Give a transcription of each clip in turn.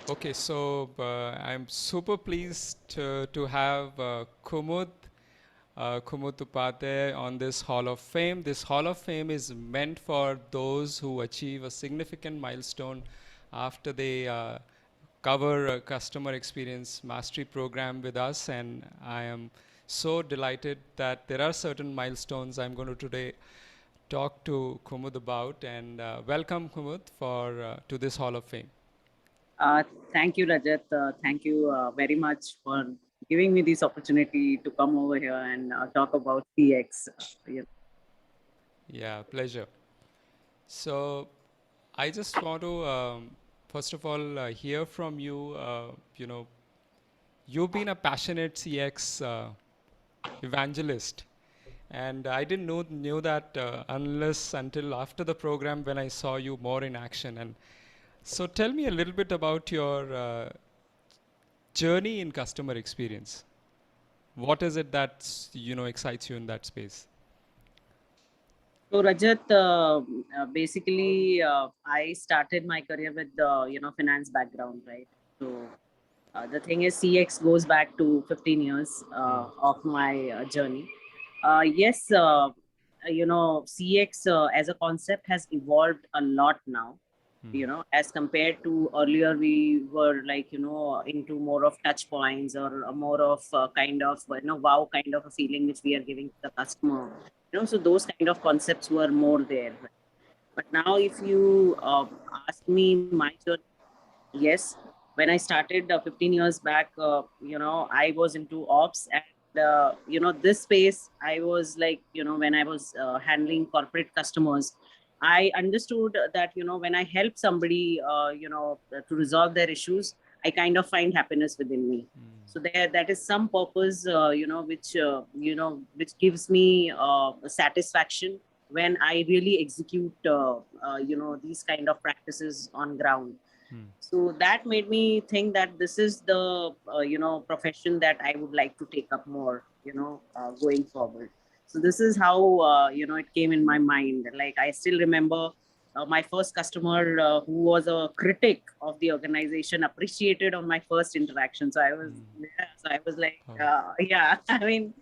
Okay, so I'm super pleased to have Kumud Upadhyay on this Hall of Fame. This Hall of Fame is meant for those who achieve a significant milestone after they cover a customer experience mastery program with us. And I am so delighted that there are certain milestones I'm going to today talk to Kumud about. And welcome, Kumud, to this Hall of Fame. Uh, Thank you, Rajat. Thank you very much for giving me this opportunity to come over here and talk about CX. Yeah, pleasure. So, I just want to, first of all, hear from you. You've been a passionate CX evangelist, and I didn't knew that unless until after the program when I saw you more in action. And so, tell me a little bit about your journey in customer experience. What is it that excites you in that space? So, Rajat, basically, I started my career with the finance background, right? So, the thing is, CX goes back to 15 years of my journey. Yes, CX as a concept has evolved a lot now. As compared to earlier, we were like into more of touch points or a more of kind of wow kind of a feeling which we are giving to the customer. So those kind of concepts were more there. But now, if you ask me my journey, yes, when I started 15 years back, I was into ops, and this space I was like, when I was handling corporate customers, I understood that when I help somebody to resolve their issues, I kind of find happiness within me. So there, that is some purpose which gives me satisfaction when I really execute these kind of practices on ground. So that made me think that this is the profession that I would like to take up more, going forward. So this is how it came in my mind. Like, I still remember my first customer who was a critic of the organization appreciated on my first interaction. So I was like, Oh, yeah. I mean,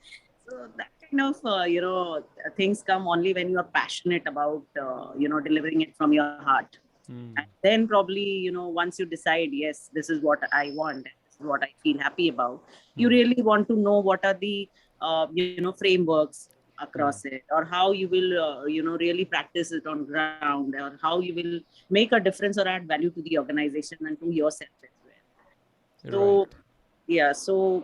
so that kind of things come only when you are passionate about delivering it from your heart. And then probably, once you decide, yes, this is what I want, this is what I feel happy about, you really want to know what are the frameworks across it, or how you will really practice it on ground, or how you will make a difference or add value to the organization and to yourself as well. right. So yeah, so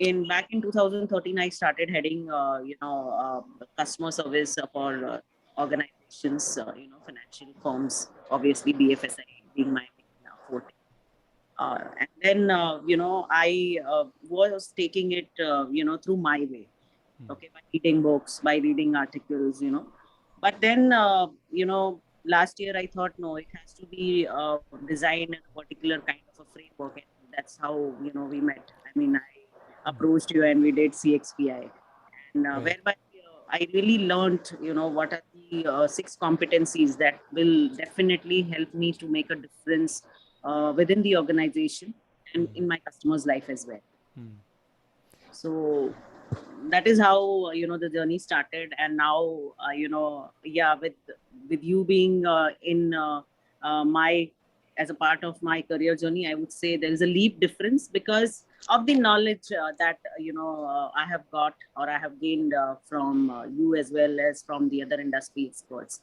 in back in 2013, I started heading customer service for organizations, financial firms, obviously BFSI being my main forte. And then I was taking it through my way, okay, by reading books, by reading articles, but then last year I thought, no, it has to be designed in a particular kind of a framework, and that's how we met. I mean, I approached you and we did CXPI, and Right. whereby I really learned what are the six competencies that will definitely help me to make a difference within the organization and in my customer's life as well. So that is how the journey started. And now yeah, with you being in my as a part of my career journey, I would say there is a leap difference because of the knowledge that I have got, or I have gained from you as well as from the other industry experts.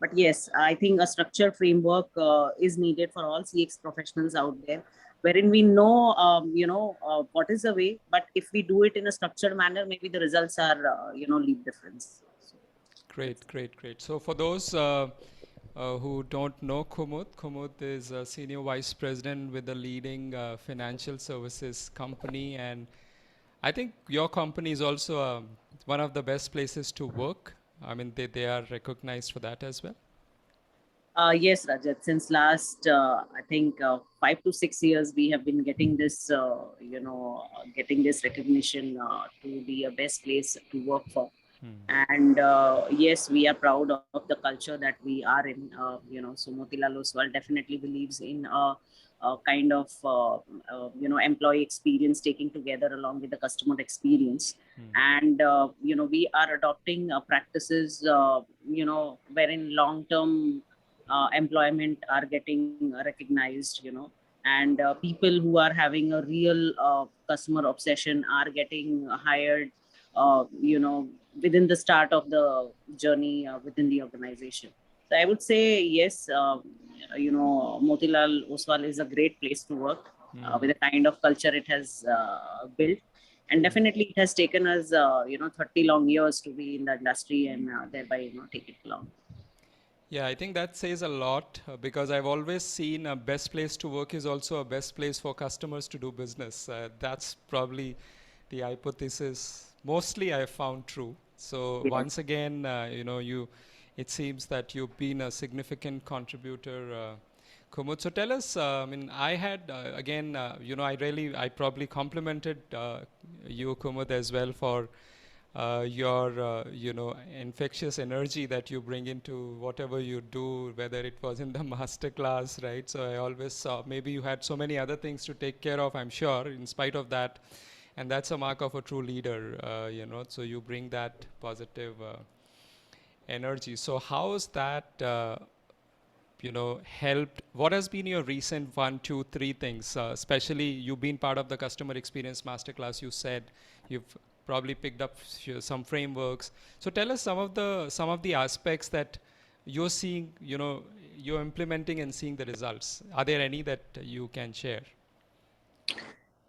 But yes, I think a structured framework is needed for all CX professionals out there, wherein we know, what is the way, but if we do it in a structured manner, maybe the results are, leap difference. So Great, great, great. So for those who don't know Kumud, Kumud is a senior vice president with a leading financial services company, and I think your company is also one of the best places to work. I mean, they are recognized for that as well. yes, Rajat, since last, I think 5 to 6 years, we have been getting this, getting this recognition to be a best place to work for. And yes, we are proud of the culture that we are in. So Motilal Oswal definitely believes in a kind of employee experience taking together along with the customer experience. And we are adopting practices wherein long term employment are getting recognized, and people who are having a real customer obsession are getting hired, within the start of the journey within the organization. So I would say yes, Motilal Oswal is a great place to work with the kind of culture it has built. And definitely it has taken us, 30 long years to be in the industry and thereby, take it along. Yeah, I think that says a lot because I've always seen a best place to work is also a best place for customers to do business. That's probably the hypothesis mostly I have found true. So Yes. once again, it seems that you've been a significant contributor, Kumud. So tell us, I mean, I had, again, I probably complimented you, Kumud, as well for your infectious energy that you bring into whatever you do, whether it was in the master class, right? So I always saw maybe you had so many other things to take care of, I'm sure, in spite of that. And that's a mark of a true leader, so you bring that positive energy. So how's that helped? What has been your recent 1, 2, 3 things? Especially you've been part of the customer experience masterclass. You said you've probably picked up some frameworks. So tell us some of the aspects that you're seeing, you're implementing and seeing the results. Are there any that you can share?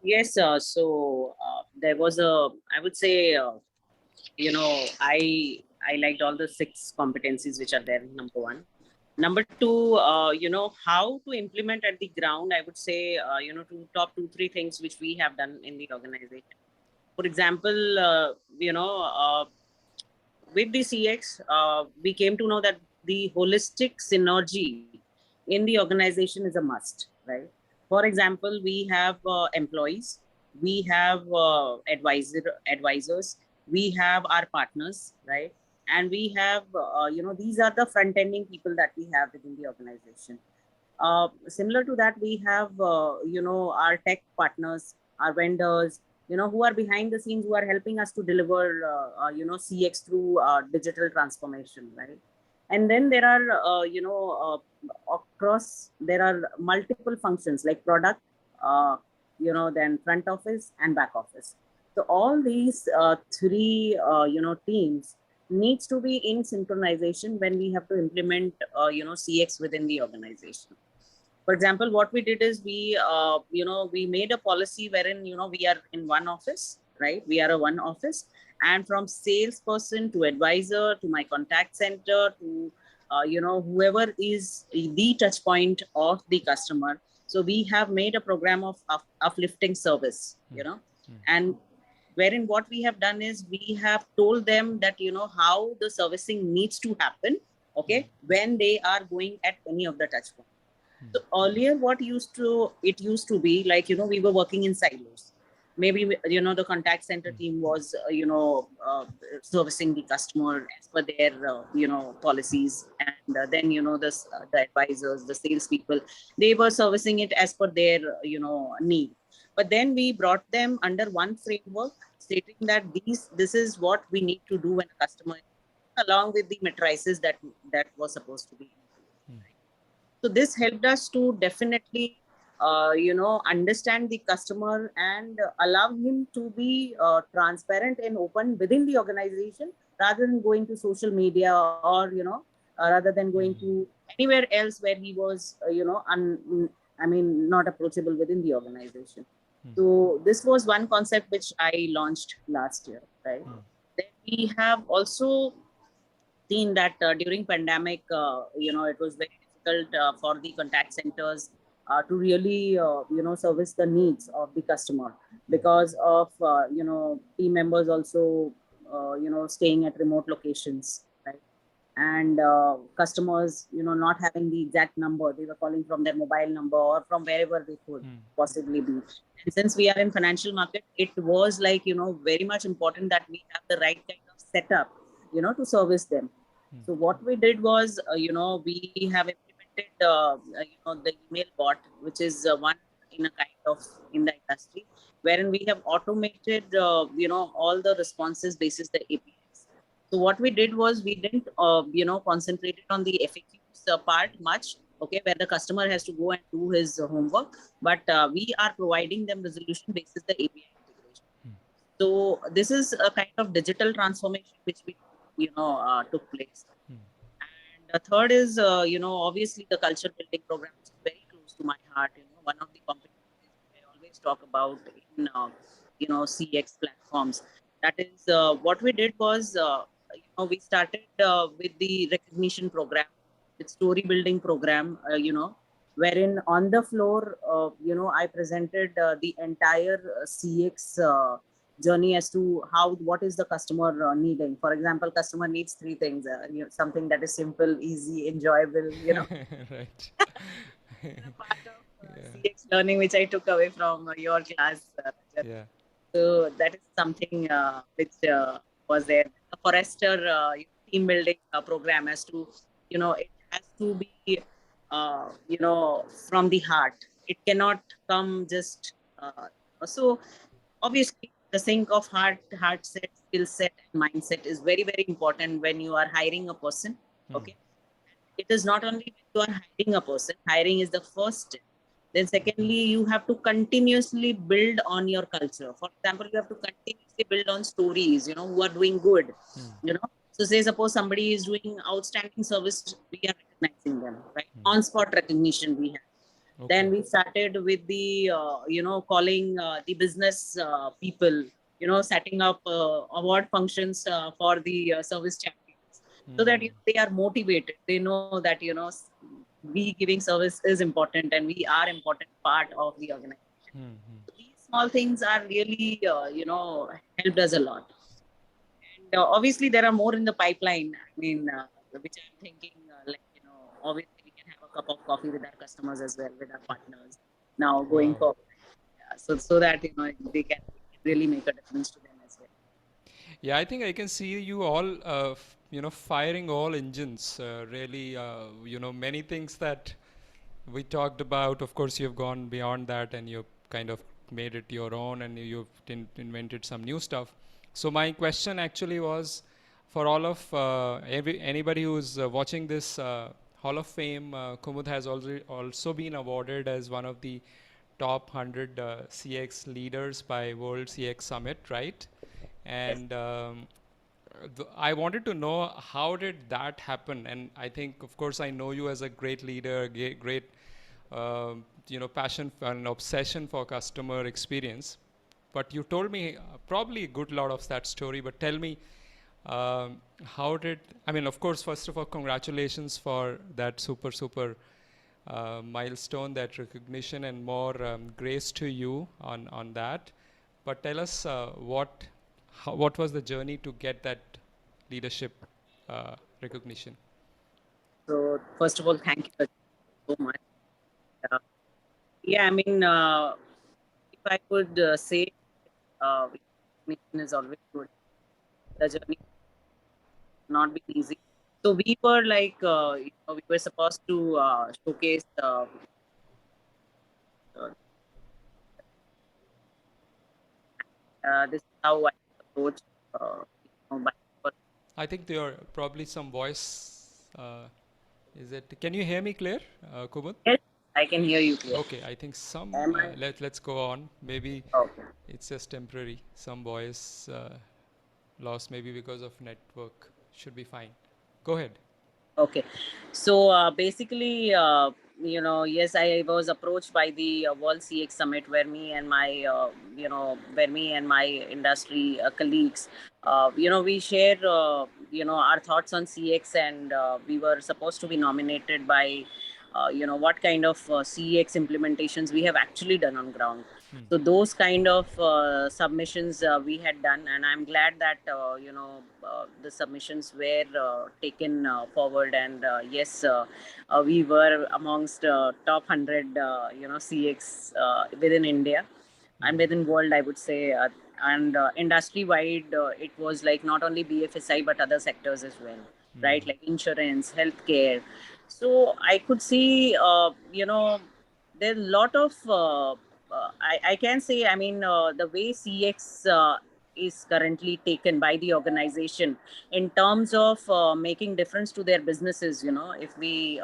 Yes, there was I would say, I liked all the 6 competencies which are there. Number one. Number two, how to implement at the ground. I would say, two top 2, 3 things which we have done in the organization. For example, with the CX, we came to know that the holistic synergy in the organization is a must, right? For example, we have employees, we have advisors, we have our partners, right? And we have, these are the front ending people that we have within the organization. Similar to that, we have, our tech partners, our vendors, who are behind the scenes, who are helping us to deliver, CX through digital transformation, right? And then there are, there are multiple functions like product, uh, then front office and back office. So all these three, teams needs to be in synchronization when we have to implement, CX within the organization. For example, what we did is we made a policy wherein, we are in one office, right? We are a one office, and from salesperson to advisor to my contact center to, whoever is the touch point of the customer. So we have made a program of uplifting service, and wherein what we have done is we have told them that, how the servicing needs to happen, okay, when they are going at any of the touch points. So earlier, what used to be like, we were working in silos. Maybe, the contact center team was, servicing the customer as per their, policies, and then, the advisors, the salespeople, they were servicing it as per their, need. But then we brought them under one framework, stating that this is what we need to do when a customer, along with the matrices that was supposed to be in place. So this helped us to definitely, understand the customer and allow him to be transparent and open within the organization rather than going to social media or, rather than going to anywhere else where he was, not approachable within the organization. So this was one concept which I launched last year, right? Then we have also seen that during pandemic, it was very difficult for the contact centers to really, service the needs of the customer because of, team members also, staying at remote locations, right? And customers, not having the exact number, they were calling from their mobile number or from wherever they could possibly be. And since we are in financial market, it was like, very much important that we have the right kind of setup to service them. So what we did was, we have implemented, the email bot, which is one in a kind of in the industry, wherein we have automated, all the responses basis the APIs. So what we did was we didn't, concentrated on the FAQs part much, okay, where the customer has to go and do his homework, but we are providing them resolution basis the API integration. So this is a kind of digital transformation which we, took place. And the third is, obviously the culture building program, which is very close to my heart. One of the competencies which I always talk about in, CX platforms. That is, what we did was, we started with the recognition program, with story building program, wherein on the floor, I presented the entire CX journey as to what is the customer needing. For example, customer needs three things, something that is simple, easy, enjoyable, Right. a part of Yeah. CX learning which I took away from your class, Rajat. Yeah. So that is something which was there. The Forester team building program has to, it has to be, from the heart. It cannot come just. So obviously, the sync of heart set, skill set, and mindset is very very important when you are hiring a person. Okay, it is not only when you are hiring a person, hiring is the first step. Then secondly, you have to continuously build on your culture. For example, you have to continuously build on stories, who are doing good, so say suppose somebody is doing outstanding service, we are recognizing them, right? On spot recognition we have. Then Okay. we started with the, calling the business people, setting up award functions for the service champions, so that they are motivated. They know that, we giving service is important and we are important part of the organization. So these small things are really, helped us a lot. And obviously, there are more in the pipeline. I mean, which I'm thinking, obviously, we can have a cup of coffee with our customers as well, with our partners. Now going Wow. forward, yeah, so that we can really make a difference to them as well. Yeah, I think I can see you all, firing all engines. Really, many things that we talked about. Of course, you've gone beyond that and you've kind of made it your own and you've invented some new stuff. So my question actually was for all of anybody who's watching this Hall of Fame. Kumud has already also been awarded as one of the top 100 CX leaders by World CX Summit, right? Yes. And I wanted to know how did that happen. And I think, of course, I know you as a great leader, great, passion and obsession for customer experience. But you told me probably a good lot of that story. But tell me, how did, I mean, of course, first of all, congratulations for that super milestone, that recognition, and more grace to you on that. But tell us what was the journey to get that leadership recognition? So first of all, thank you so much. Uh, yeah, I mean, if I could say, recognition is always good. The journey not been easy. So we were like, we were supposed to showcase. Uh, this is how I approach. By I think there are probably some voice. Is it? Can you hear me clear, Kumud? yes, I can hear you clear. Okay, I think some. Am I? Let's go on. Maybe Okay. it's just temporary. Some voice loss, maybe because of network. Should be fine. Go ahead. Okay. So basically, yes, I was approached by the World CX Summit, where me and my, where me and my industry colleagues, we share, our thoughts on CX, and we were supposed to be nominated by, what kind of CX implementations we have actually done on ground. So those kind of submissions we had done, and I'm glad that the submissions were taken forward, and yes, we were amongst top 100 CX within India and within world, I would say. and industry wide, it was like not only BFSI but other sectors as well, right? Like insurance, healthcare. So I could see, there's a lot of, I can say, I mean, the way CX is currently taken by the organization in terms of making difference to their businesses, if we,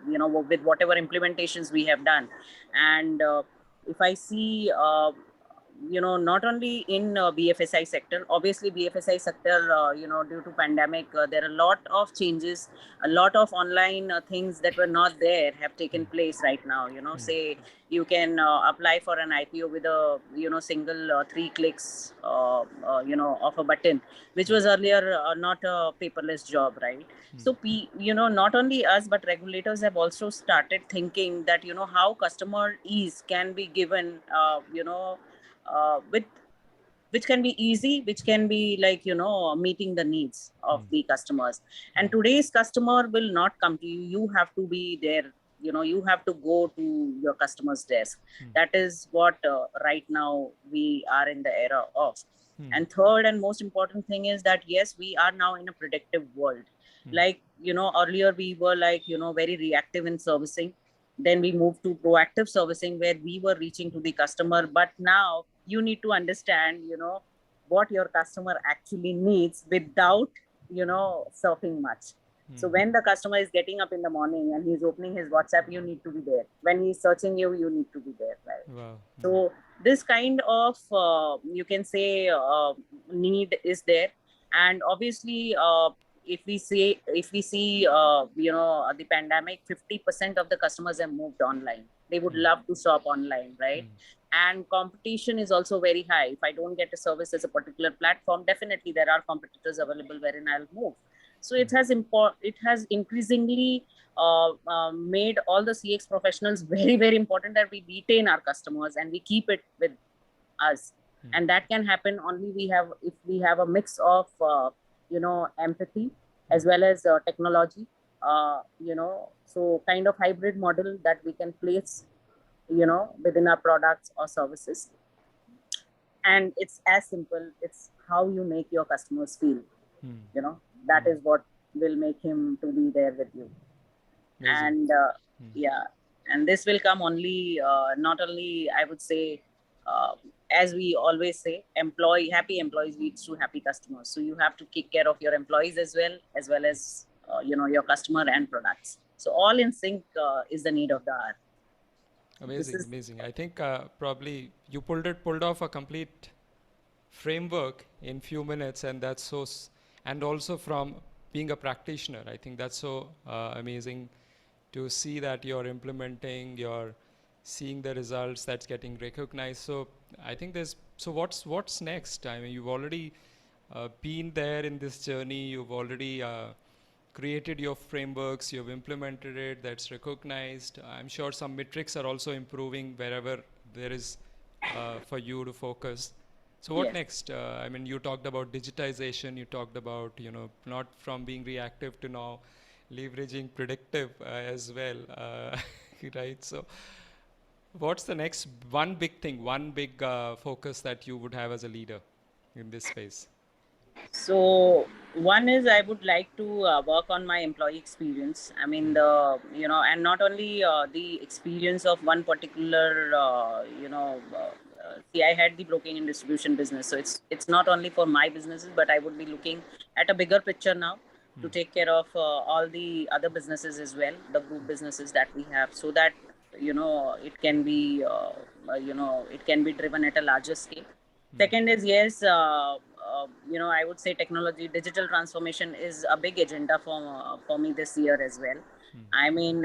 with whatever implementations we have done. And if I see, not only in BFSI sector, obviously BFSI sector, due to pandemic, there are a lot of changes, a lot of online things that were not there have taken place right now. Say you can apply for an IPO with a, single 3 clicks, of a button, which was earlier not a paperless job, right? So, not only us, but regulators have also started thinking that, how customer ease can be given, with which can be easy, which can be like, meeting the needs of the customers. And today's customer will not come to you. You have to be there. You have to go to your customer's desk. That is what right now we are in the era of. And third and most important thing is that, yes, we are now in a predictive world. Like, earlier we were like, very reactive in servicing. Then we moved to proactive servicing where we were reaching to the customer. But now you need to understand, what your customer actually needs without, surfing much. So when the customer is getting up in the morning and he's opening his WhatsApp, you need to be there. When he's searching you, you need to be there, right? Wow. So this kind of, you can say, need is there. And obviously, if we see, the pandemic, 50% of the customers have moved online. They would love to shop online, right? And competition is also very high. If I don't get a service as a particular platform, definitely there are competitors available wherein I'll move. So it has increasingly made all the CX professionals very, very important that we retain our customers and we keep it with us. And that can happen only if we have a mix of empathy as well as technology, so kind of hybrid model that we can place within our products or services. And it's as simple, it's how you make your customers feel. That is what will make him to be there with you. Amazing. And yeah, and this will come only, not only, I would say, uh, as we always say, happy employees leads to happy customers. So you have to take care of your employees as well as your customer and products. So all in sync is the need of the hour. This Amazing, is amazing. I think probably you pulled off a complete framework in few minutes, and that's and also from being a practitioner, I think that's so amazing to see that you're implementing, you're seeing the results, that's getting recognized. So I think what's next? I mean, you've already been there in this journey, you've already created your frameworks, you've implemented it, that's recognized. I'm sure some metrics are also improving wherever there is for you to focus. So what yes. next? I mean, you talked about digitization, you talked about, not from being reactive to now leveraging predictive as well, right? So what's the next one big thing, one big focus that you would have as a leader in this space? So one is I would like to work on my employee experience. I mean, and not only the experience of one particular, see, I had the broking and distribution business, so it's not only for my businesses, but I would be looking at a bigger picture now to take care of all the other businesses as well, the group businesses that we have, so that it can be, it can be driven at a larger scale. Second is, yes, I would say technology, digital transformation is a big agenda for me this year as well. I mean,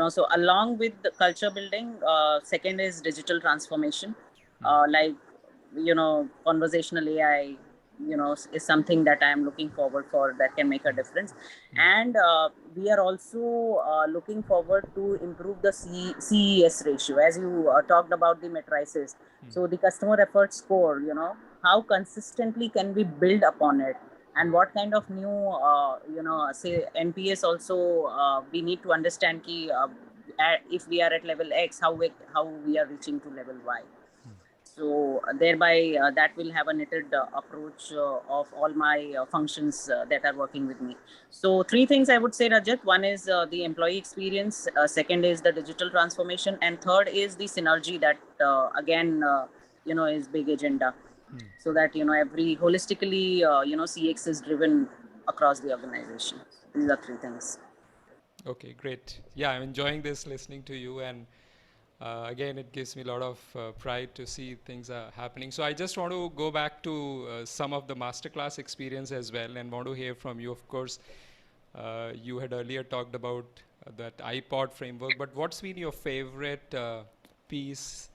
so along with the culture building, second is digital transformation, like conversational AI, is something that I am looking forward for that can make a difference. And we are also looking forward to improve the CES ratio, as you talked about the matrices. So the customer effort score, how consistently can we build upon it, and what kind of new, say NPS also, we need to understand if we are at level X, how we are reaching to level Y. So thereby that will have a knitted approach of all my functions that are working with me. So three things I would say, Rajat. One is the employee experience, second is the digital transformation, and third is the synergy that again is big agenda, so that every holistically CX is driven across the organization. These are three things. Okay, great. Yeah, I'm enjoying this listening to you, and again, it gives me a lot of pride to see things are happening. So I just want to go back to some of the masterclass experience as well, and want to hear from you. Of course, you had earlier talked about that iPod framework, but what's been your favorite piece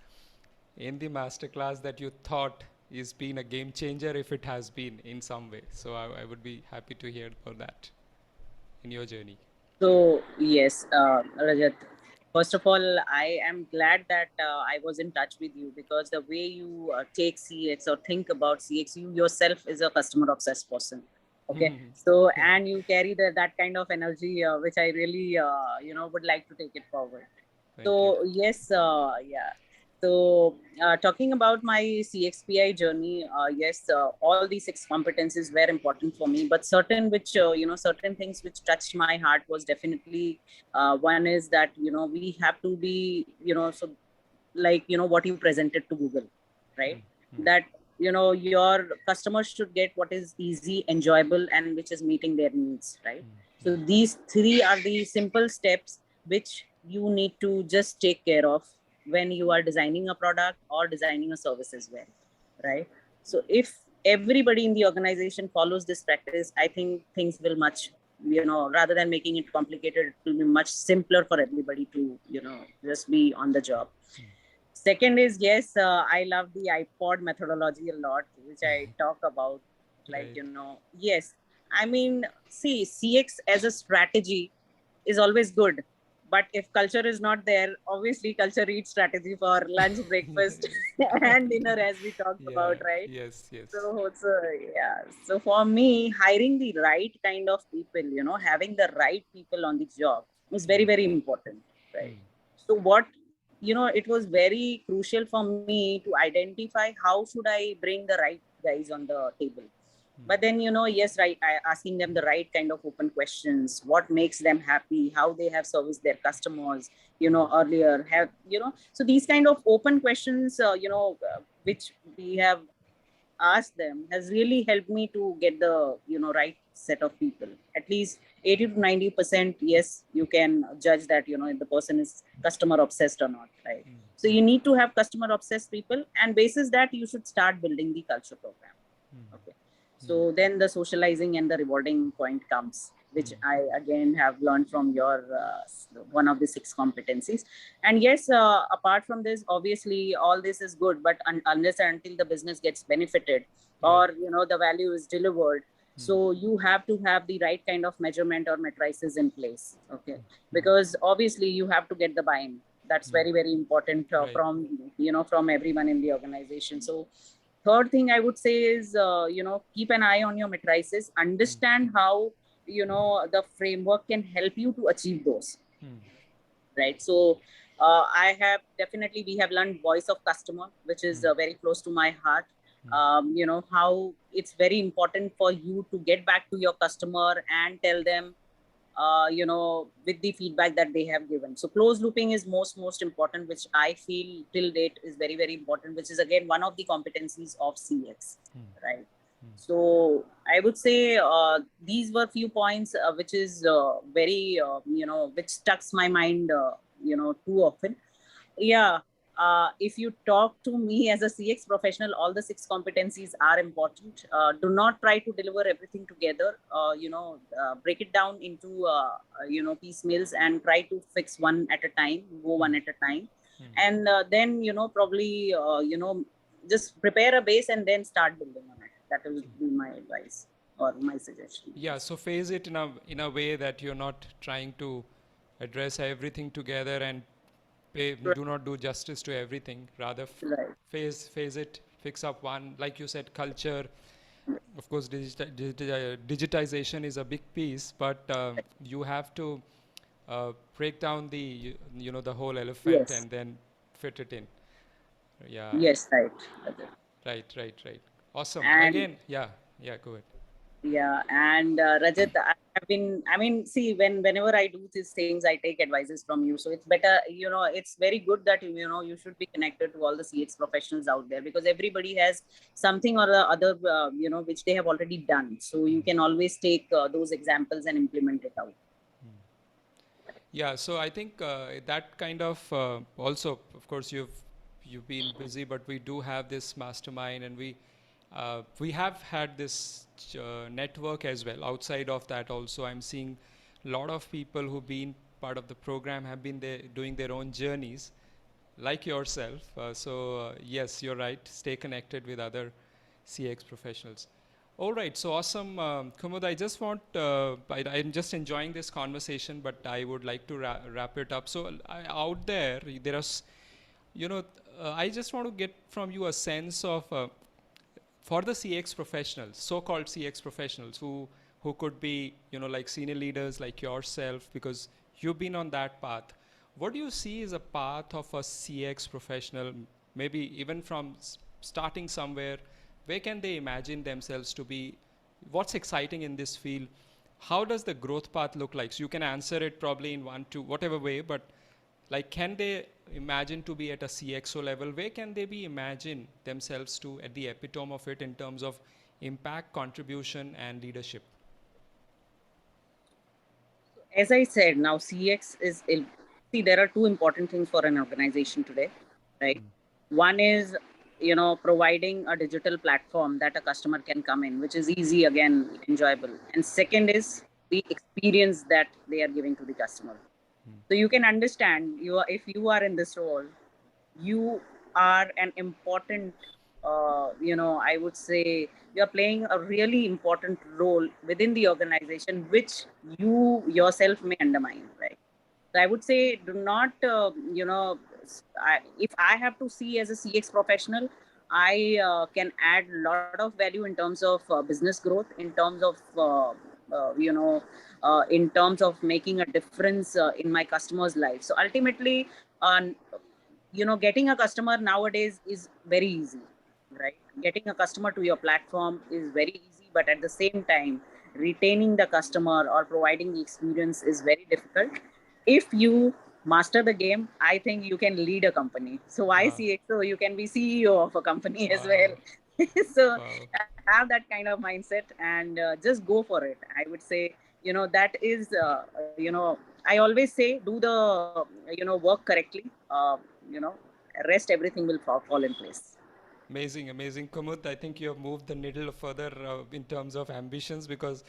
in the masterclass that you thought is been a game changer, if it has been in some way? So I would be happy to hear about that in your journey. So yes, Rajat. First of all, I am glad that I was in touch with you, because the way you take CX or think about CX, you yourself is a customer obsessed person. Okay, so and you carry that kind of energy, which I really would like to take it forward. Thank you. So yes, yeah. So talking about my CXPI journey, yes, all these six competencies were important for me, but certain which certain things which touched my heart was definitely one is that we have to be so like what you presented to Google, right? That your customers should get what is easy, enjoyable, and which is meeting their needs, right? So these three are the simple steps which you need to just take care of when you are designing a product or designing a service as well, right? So if everybody in the organization follows this practice, I think things will much, rather than making it complicated, it will be much simpler for everybody to just be on the job. Second is, yes, I love the iPod methodology a lot, which I talk about. Like, Right. yes, I mean, see, CX as a strategy is always good. But if culture is not there, obviously culture eats strategy for lunch, breakfast, and dinner, as we talked Yeah. about, right? Yes. Yes. So yeah. So for me, hiring the right kind of people, having the right people on the job is very, very important, right? So what, it was very crucial for me to identify how should I bring the right guys on the table. But then, yes, right, asking them the right kind of open questions, what makes them happy, how they have serviced their customers, earlier have, so these kind of open questions, which we have asked them has really helped me to get the right set of people. At least 80 to 90%, yes, you can judge that if the person is customer obsessed or not, right? So you need to have customer obsessed people, and basis that you should start building the culture program. Okay. So then the socializing and the rewarding point comes, which I again have learned from your one of the six competencies. And yes, apart from this, obviously all this is good, but unless and until the business gets benefited, Right. or the value is delivered, so you have to have the right kind of measurement or matrices in place. Okay, because obviously you have to get the buy-in. That's very, very important Right. from from everyone in the organization. So third thing I would say is keep an eye on your matrices, understand how the framework can help you to achieve those, right? So I have definitely, we have learned voice of customer, which is very close to my heart. How it's very important for you to get back to your customer and tell them with the feedback that they have given. So closed looping is most important, which I feel till date is very, very important, which is again one of the competencies of CX, right? So I would say these were few points which is very which stucks my mind too often. Yeah. If you talk to me as a CX professional, all the six competencies are important. Do not try to deliver everything together. Break it down into piecemeals and try to fix one at a time, go one at a time, and then probably just prepare a base and then start building on it. That will be my advice or my suggestion. Yeah. So phase it in a way that you're not trying to address everything together and Right. do not do justice to everything. Rather, Right. phase it, fix up one, like you said, culture. Of course, digitization is a big piece, but you have to break down the the whole elephant Yes. and then fit it in. Yeah. Yes, right. Right. Right. Right. Awesome. And Again. Yeah. Yeah. Go ahead. yeah, and Rajat, I have been. I mean, see, whenever I do these things, I take advices from you. So it's better, it's very good that you should be connected to all the CX professionals out there, because everybody has something or the other, which they have already done. So you can always take those examples and implement it out. Yeah, so I think that kind of also, of course, you've been busy, but we do have this mastermind, and we have had this network as well. Outside of that, also, I'm seeing a lot of people who've been part of the program have been there doing their own journeys, like yourself. So yes, you're right. Stay connected with other CX professionals. All right, so awesome, Kumud. I just want, I'm just enjoying this conversation, but I would like to wrap it up. So out there are, you know, I just want to get from you a sense of for the CX professionals, so-called CX professionals who could be, like senior leaders like yourself, because you've been on that path. What do you see as a path of a CX professional, maybe even from starting somewhere? Where can they imagine themselves to be? What's exciting in this field? How does the growth path look like? So you can answer it probably in one, two, whatever way, but like, can they imagine to be at a CXO level? Where can they be imagine themselves to at the epitome of it in terms of impact, contribution, and leadership? As I said, now CX is see, there are two important things for an organization today, right? One is providing a digital platform that a customer can come in, which is easy, again, enjoyable. And second is the experience that they are giving to the customer. So you can understand, if you are in this role, you are an important, I would say you are playing a really important role within the organization, which you yourself may undermine, right? So I would say, do not, if I have to see as a CX professional, I can add a lot of value in terms of business growth, in terms of, in terms of making a difference in my customers' life. So ultimately, uh, getting a customer nowadays is very easy, right? Getting a customer to your platform is very easy, but at the same time, retaining the customer or providing the experience is very difficult. If you master the game, I think you can lead a company. So I Wow. see it, so you can be CEO of a company as well. Wow. So Wow. have that kind of mindset, and just go for it. I would say, that is, I always say, do the work correctly. You know Rest, everything will fall in place. Amazing, amazing. Kumud, I think you have moved the needle further in terms of ambitions, because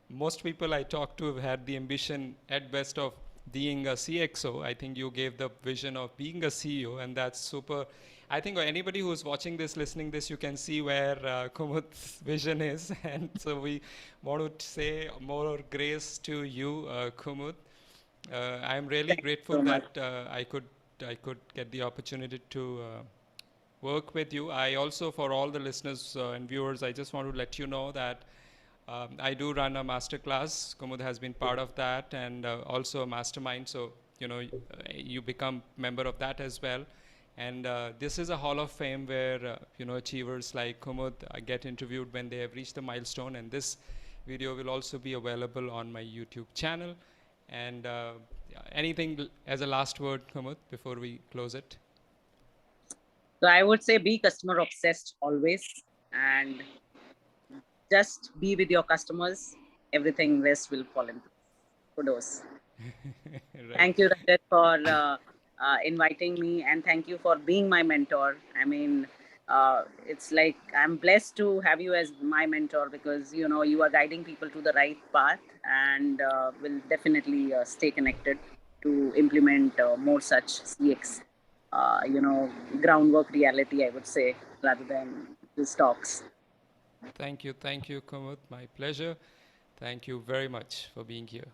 most people I talk to have had the ambition at best of being a CXO. I think you gave the vision of being a CEO, and that's super. I think anybody who's watching this, listening this, you can see where Kumud's vision is, and so we want to say more grace to you, Kumud. I'm really Thank you grateful so much. that I could get the opportunity to work with you. I also, for all the listeners and viewers, I just want to let you know that I do run a masterclass. Kumud has been part of that, and also a mastermind. So you become member of that as well. And this is a hall of fame where achievers like Kumud get interviewed when they have reached the milestone. And this video will also be available on my YouTube channel. And anything as a last word, Kumud, before we close it? So I would say, be customer obsessed always, and just be with your customers. Everything rest will fall in place. Kudos. Right. Thank you, Rajat, for inviting me, and thank you for being my mentor. I mean, it's like I'm blessed to have you as my mentor, because you are guiding people to the right path, and will definitely stay connected to implement more such CX, groundwork reality, I would say, rather than just talks. Thank you, Kumud. My pleasure. Thank you very much for being here.